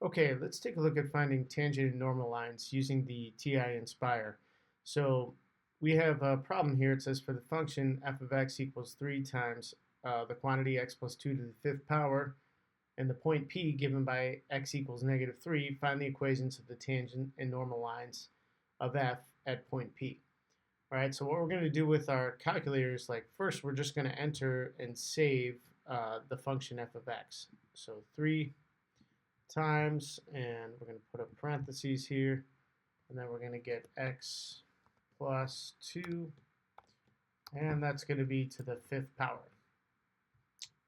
Okay, let's take a look at finding tangent and normal lines using the TI-Nspire. So we have a problem here. It says for the function f of x equals 3 times the quantity x plus 2 to the fifth power and the point P given by x equals negative 3, find the equations of the tangent and normal lines of f at point P. All right, so what we're going to do with our calculator is like first we're just going to enter and save the function f of x. So 3 times, and we're going to put up parentheses here, and then we're going to get x plus 2, and that's going to be to the fifth power.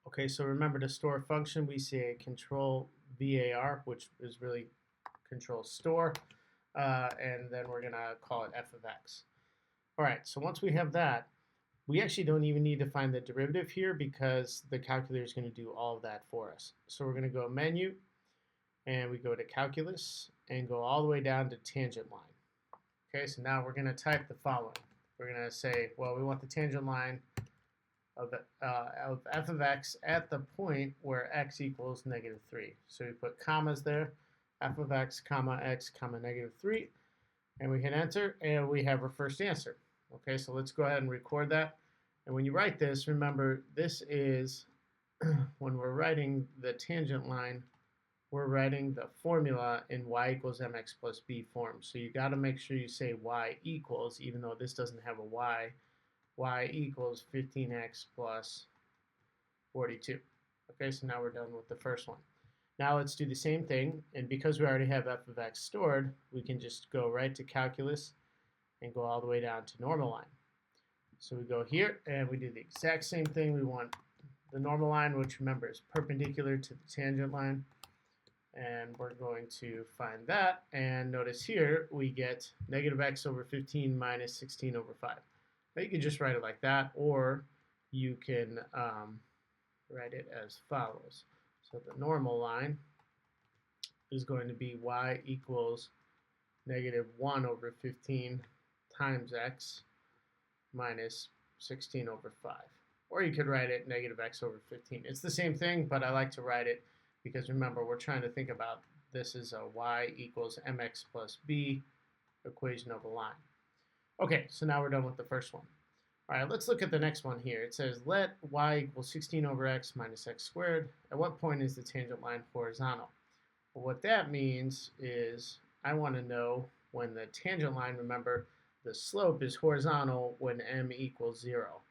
Okay, so remember to store a function, we say control var, which is really control store, and then we're going to call it f of x. All right, so once we have that, we actually don't even need to find the derivative here because the calculator is going to do all of that for us. So we're going to go menu, and we go to calculus and go all the way down to tangent line. Okay, so now we're going to type the following. We're going to say, well, we want the tangent line of f of x at the point where x equals negative 3. So we put commas there, f of x, comma x, comma negative 3, and we hit enter, and we have our first answer. Okay, so let's go ahead and record that. And when you write this, remember, this is, when we're writing the tangent line, we're writing the formula in y equals mx plus b form. So you got to make sure you say y equals, even though this doesn't have a y equals 15x plus 42. Okay, so now we're done with the first one. Now let's do the same thing, and because we already have f of x stored, we can just go right to calculus and go all the way down to normal line. So we go here, and we do the exact same thing. We want the normal line, which remember is perpendicular to the tangent line, and we're going to find that, and notice here we get negative x over 15 minus 16 over 5. Now you can just write it like that, or you can write it as follows. So the normal line is going to be y equals negative 1 over 15 times x minus 16 over 5. Or you could write it negative x over 15. It's the same thing, but I like to write it because remember, we're trying to think about this is a y equals mx plus b equation of a line. Okay, so now we're done with the first one. All right, let's look at the next one here. It says let y equal 16 over x minus x squared. At what point is the tangent line horizontal? Well, what that means is I want to know when the tangent line, remember, the slope is horizontal when m equals 0.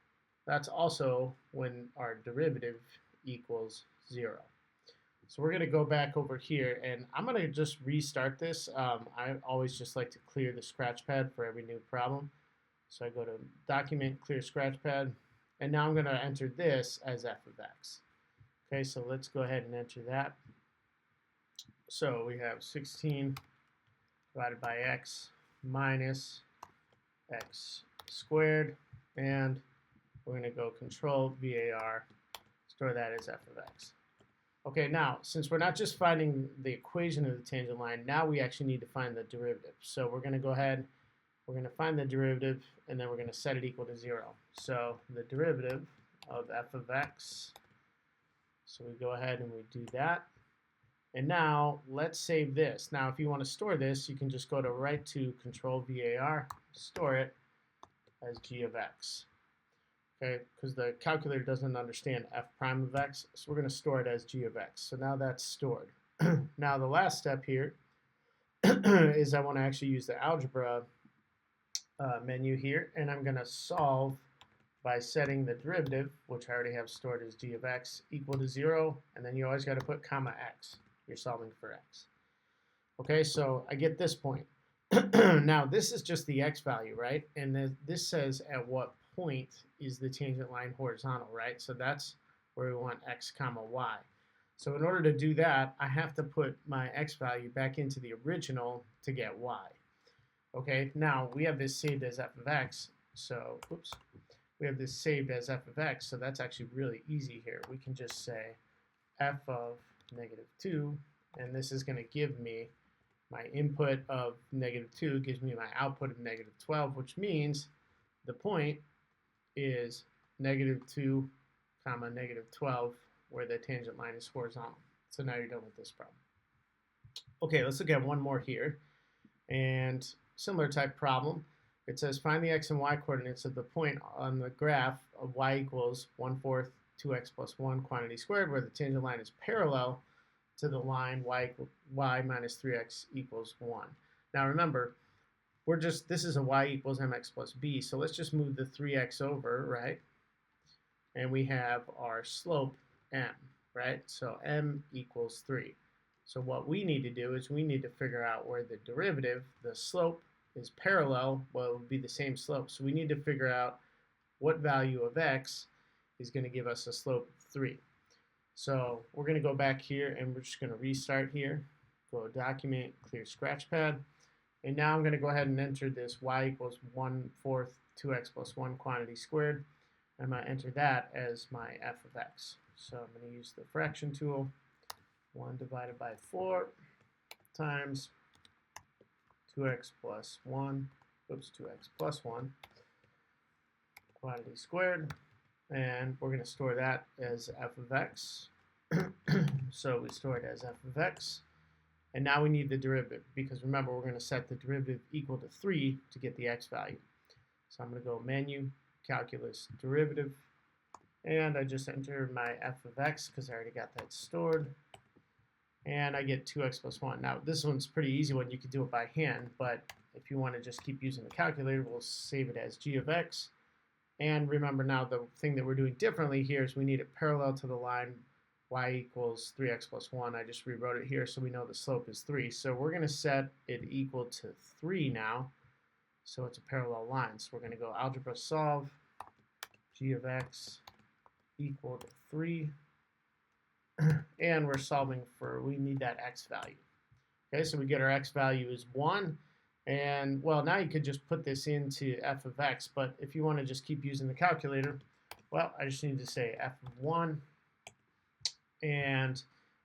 That's also when our derivative equals 0. So we're going to go back over here, and I'm going to just restart this. I always just like to clear the scratch pad for every new problem. So I go to Document, Clear Scratch Pad, and now I'm going to enter this as f of x. Okay, so let's go ahead and enter that. So we have 16 divided by x minus x squared, and we're going to go Control var, store that as f of x. Okay, now, since we're not just finding the equation of the tangent line, now we actually need to find the derivative. So we're going to go ahead, we're going to find the derivative, and then we're going to set it equal to 0. So the derivative of f of x, so we go ahead and we do that. And now, let's save this. Now, if you want to store this, you can just go to right to Control var, store it as g of x. Okay, because the calculator doesn't understand f prime of x, so we're going to store it as g of x. So now that's stored. Now the last step here is I want to actually use the algebra menu here, and I'm going to solve by setting the derivative, which I already have stored as g of x, equal to 0, and then you always got to put comma x. You're solving for x. Okay, so I get this point. Now this is just the x value, right? And this says at what point is the tangent line horizontal, right? So that's where we want x comma y. So in order to do that, I have to put my x value back into the original to get y. Okay, now we have this saved as f of x, so, oops, we have this saved as f of x, so that's actually really easy here. We can just say f of negative 2, and this is going to give me my input of negative 2 gives me my output of negative 12, which means the point is negative 2 comma negative 12 where the tangent line is horizontal. So now you're done with this problem. Okay, let's look at one more here. And similar type problem. It says find the x and y coordinates of the point on the graph of y equals 1/4 2x plus 1 quantity squared, where the tangent line is parallel to the line y minus 3x equals 1. Now remember, this is a y equals mx plus b, so let's just move the 3x over, right? And we have our slope m, right? So m equals 3. So what we need to do is we need to figure out where the derivative, the slope, is parallel. Well, it would be the same slope. So we need to figure out what value of x is going to give us a slope of 3. So we're going to go back here and we're just going to restart here. Go to Document, Clear Scratchpad. And now I'm going to go ahead and enter this y equals 1/4 2x plus 1 quantity squared. I'm going to enter that as my f of x. So I'm going to use the fraction tool. 1 divided by 4 times 2x plus 1, 2x plus 1 quantity squared. And we're going to store that as f of x. So we store it as f of x. And now we need the derivative, because remember, we're going to set the derivative equal to 3 to get the x value. So I'm going to go Menu, Calculus, Derivative, and I just enter my f of x because I already got that stored. And I get 2x plus 1. Now, this one's a pretty easy one. You could do it by hand, but if you want to just keep using the calculator, we'll save it as g of x. And remember now, the thing that we're doing differently here is we need it parallel to the line y equals 3x plus 1. I just rewrote it here so we know the slope is 3. So we're going to set it equal to 3 now. So it's a parallel line. So we're going to go algebra solve, g of x equal to 3. And we're solving for, we need that x value. Okay, so we get our x value is 1. And, well, now you could just put this into f of x. But if you want to just keep using the calculator, well, I just need to say f of 1. And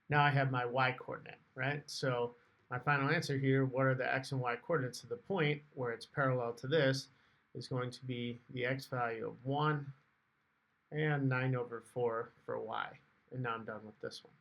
now I have my y coordinate, right? So my final answer here, what are the x and y coordinates of the point where it's parallel to this, is going to be the x value of 1 and 9/4 for y. And now I'm done with this one.